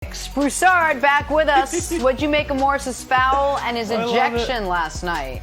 Broussard back with us. What'd you make of Morris's foul and his ejection last night?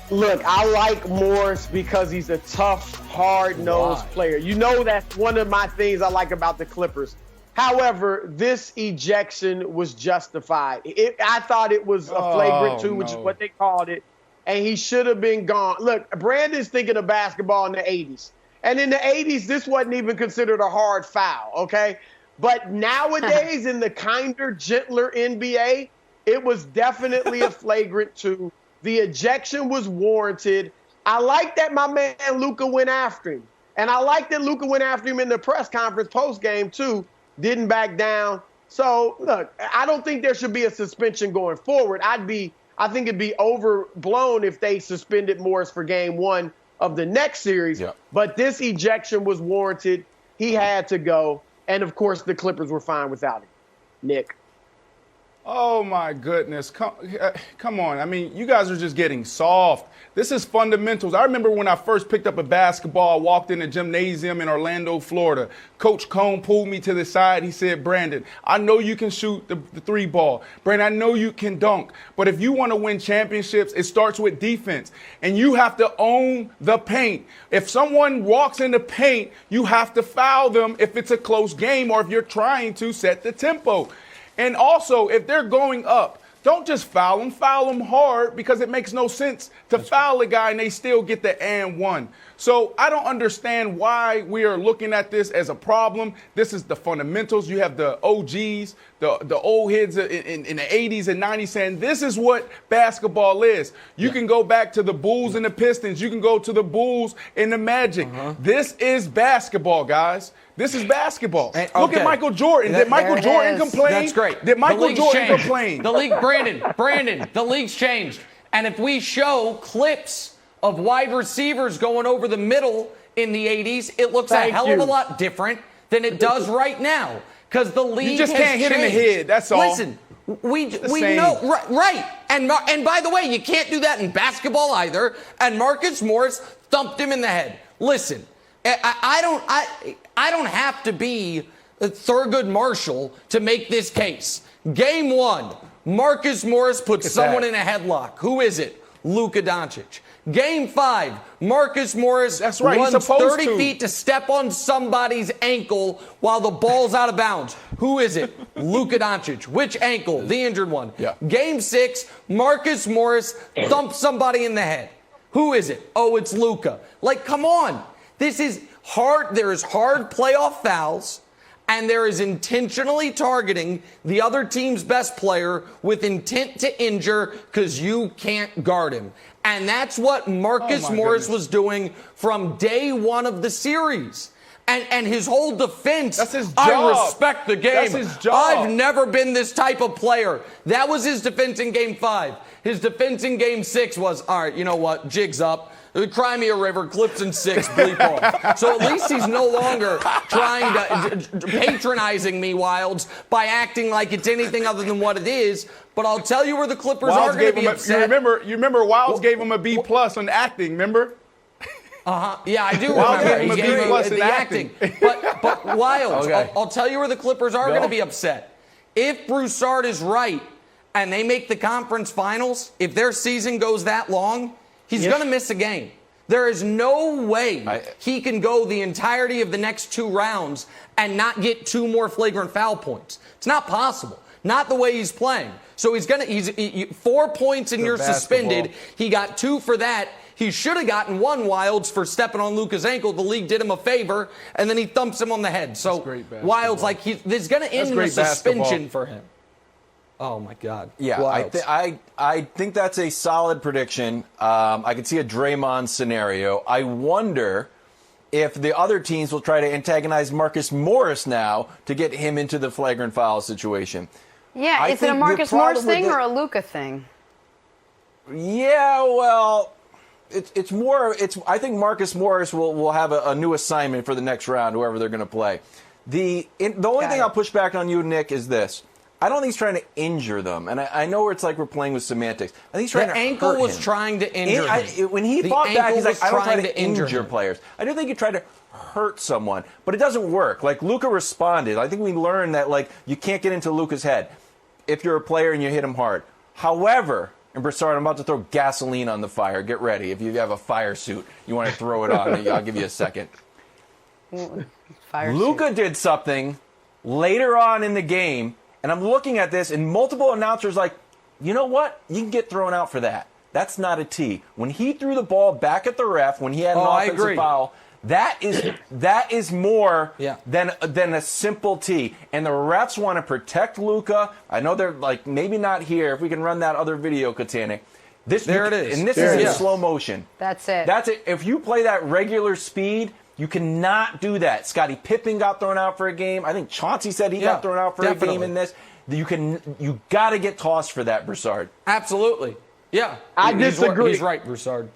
Look, I like Morris because he's a tough, hard-nosed player. You know that's one of my things I like about the Clippers. However, this ejection was justified. I thought it was a flagrant 2, which is what they called it, and he should have been gone. Look, Brandon's thinking of basketball in the 80s. And in the 80s, this wasn't even considered a hard foul, okay? But nowadays, in the kinder, gentler NBA, it was definitely a flagrant 2. The ejection was warranted. I like that my man Luka went after him. And I like that Luka went after him in the press conference post-game, too. Didn't back down. So, look, I don't think there should be a suspension going forward. I think it'd be overblown if they suspended Morris for game 1 of the next series. Yeah. But this ejection was warranted. He had to go. And, of course, the Clippers were fine without him. Nick. Oh, my goodness. Come on. I mean, you guys are just getting soft. This is fundamentals. I remember when I first picked up a basketball, I walked in a gymnasium in Orlando, Florida. Coach Cone pulled me to the side. He said, Brandon, I know you can shoot the 3-ball. Brandon, I know you can dunk. But if you want to win championships, it starts with defense. And you have to own the paint. If someone walks in the paint, you have to foul them if it's a close game or if you're trying to set the tempo. And also, if they're going up, don't just foul them hard, because it makes no sense to foul a guy and they still get the and one. So I don't understand why we are looking at this as a problem. This is the fundamentals. You have the OGs, the old heads in the 80s and 90s saying this is what basketball is. You can go back to the Bulls and the Pistons. You can go to the Bulls and the Magic. This is basketball, guys. This is basketball. Look at Michael Jordan. Did Michael Jordan complain? That's great. Did Michael Jordan complain? The league, Brandon, the league's changed. And if we show clips of wide receivers going over the middle in the 80s, it looks a hell of a lot different than it does right now. Because the league you just can't hit in the head. That's all. Listen, we know right. And by the way, you can't do that in basketball either. And Marcus Morris thumped him in the head. Listen, I don't have to be Thurgood Marshall to make this case. Game 1, Marcus Morris puts someone in a headlock. Who is it? Luka Doncic. Game 5, Marcus Morris runs 30 feet to step on somebody's ankle while the ball's out of bounds. Who is it? Luka Doncic. Which ankle? The injured one. Yeah. Game 6, Marcus Morris thumps somebody in the head. Who is it? Oh, it's Luka. Like, come on. This is hard. There is hard playoff fouls, and there is intentionally targeting the other team's best player with intent to injure because you can't guard him. And that's what Marcus Morris was doing from day 1 of the series. And his whole defense, that's his job. I respect the game. That's his job. I've never been this type of player. That was his defense in Game 5. His defense in Game 6 was, all right, you know what, jig's up. Cry me a river, clips in 6, bleep off. So at least he's no longer trying to patronizing me, Wilds, by acting like it's anything other than what it is. But I'll tell you where the Clippers are going to be upset. You remember Wilds gave him a B+ on acting, remember? Yeah, I do Wilds remember. gave him a B+ in acting. But Wilds, I'll tell you where the Clippers are going to be upset. If Broussard is right and they make the conference finals, if their season goes that long, he's going to miss a game. There is no way he can go the entirety of the next 2 rounds and not get 2 more flagrant foul points. It's not possible. Not the way he's playing. So he's 4 points and you're suspended. He got 2 for that. He should have gotten 1, Wilds, for stepping on Luka's ankle. The league did him a favor, and then he thumps him on the head. So Wilds, like, this is going to end in a suspension for him. Oh, my God. Yeah, I think that's a solid prediction. I can see a Draymond scenario. I wonder if the other teams will try to antagonize Marcus Morris now to get him into the flagrant foul situation. Yeah, is it a Marcus Morris thing or a Luka thing? Yeah, well, it's more. I think Marcus Morris will have a new assignment for the next round, whoever they're going to play. The only thing I'll push back on you, Nick, is this. I don't think he's trying to injure them. And I know it's like we're playing with semantics. I think he's trying to hurt him. The ankle was trying to injure him. When he fought back, he's like, I don't try to injure players. I do think he tried to hurt someone, but it doesn't work. Like, Luka responded. I think we learned that, like, you can't get into Luka's head if you're a player and you hit him hard. However, and Broussard, I'm about to throw gasoline on the fire. Get ready. If you have a fire suit, you want to throw it on, I'll give you a second. Luka did something later on in the game, and I'm looking at this, and multiple announcers like, you know what? You can get thrown out for that. That's not a T. When he threw the ball back at the ref, when he had an offensive foul, that is more than a simple T. And the refs want to protect Luka. I know they're like, maybe not here. If we can run that other video, Katanic. There it is. And this is in slow motion. That's it. That's it. If you play that regular speed, you cannot do that. Scottie Pippen got thrown out for a game. I think Chauncey said he got thrown out for a game in this. You got to get tossed for that, Broussard. Absolutely. Yeah. I disagree. He's right, Broussard.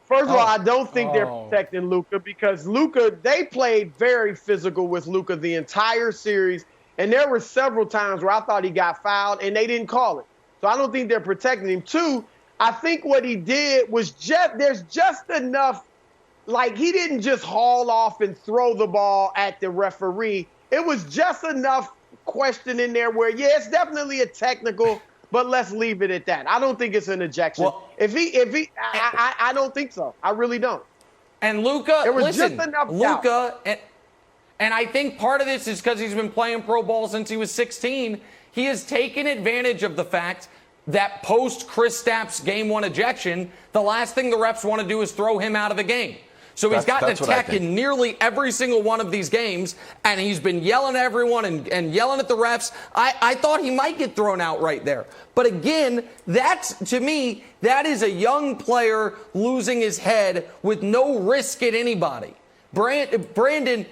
First of all, I don't think they're protecting Luka because Luka, they played very physical with Luka the entire series. And there were several times where I thought he got fouled and they didn't call it. So I don't think they're protecting him. Two, I think what he did was there's just enough, like, he didn't just haul off and throw the ball at the referee. It was just enough question in there where, yeah, it's definitely a technical, but let's leave it at that. I don't think it's an ejection. Well, I don't think so. I really don't. And Luka, listen, just enough Luka, and I think part of this is because he's been playing pro ball since he was 16. He has taken advantage of the fact that post Chris Stapp's game 1 ejection, the last thing the refs want to do is throw him out of the game. So he's gotten a tech in nearly every single one of these games, and he's been yelling at everyone and yelling at the refs. I thought he might get thrown out right there. But again, to me, that is a young player losing his head with no risk at anybody. Brandon,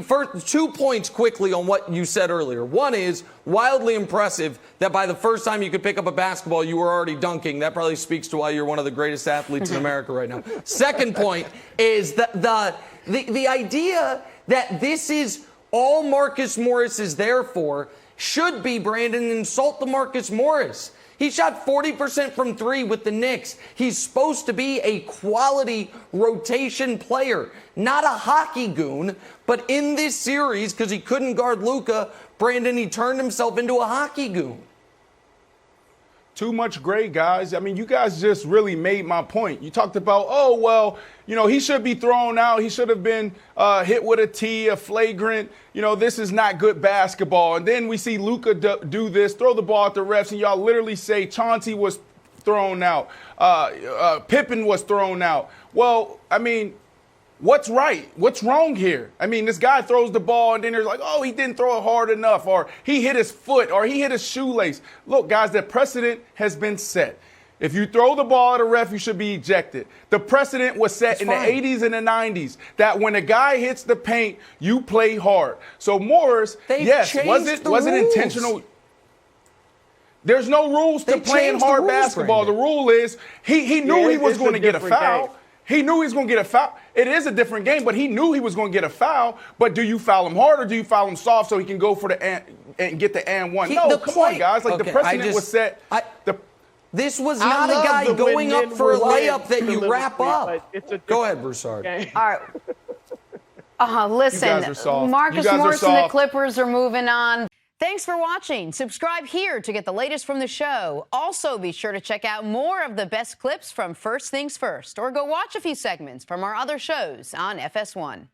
first, 2 points quickly on what you said earlier. One is wildly impressive that by the first time you could pick up a basketball, you were already dunking. That probably speaks to why you're one of the greatest athletes in America right now. Second point is the idea that this is all Marcus Morris is there for should be, Brandon, insult to Marcus Morris. He shot 40% from 3 with the Knicks. He's supposed to be a quality rotation player, not a hockey goon. But in this series, because he couldn't guard Luka, Brandon, he turned himself into a hockey goon. Too much gray, guys. I mean, you guys just really made my point. You talked about, oh, well, you know, he should be thrown out. He should have been hit with a T, a flagrant. You know, this is not good basketball. And then we see Luka do this, throw the ball at the refs, and y'all literally say Chauncey was thrown out. Pippen was thrown out. Well, I mean, what's right? What's wrong here? I mean, this guy throws the ball and then there's like, oh, he didn't throw it hard enough, or he hit his foot, or he hit his shoelace. Look, guys, the precedent has been set. If you throw the ball at a ref, you should be ejected. The precedent was set in the 80s and the 90s that when a guy hits the paint, you play hard. So Morris, yes, was it intentional? There's no rules to playing hard basketball. The rule is he knew he was going to get a foul. He knew he was going to get a foul. It is a different game, but he knew he was going to get a foul. But do you foul him hard or do you foul him soft so he can go for the and get the and one? No, come on, guys. Like, the precedent was set. This was not a guy going up for a layup that you wrap up. Go ahead, Broussard. All right. Listen, Marcus Morris and the Clippers are moving on. Thanks for watching. Subscribe here to get the latest from the show. Also, be sure to check out more of the best clips from First Things First, or go watch a few segments from our other shows on FS1.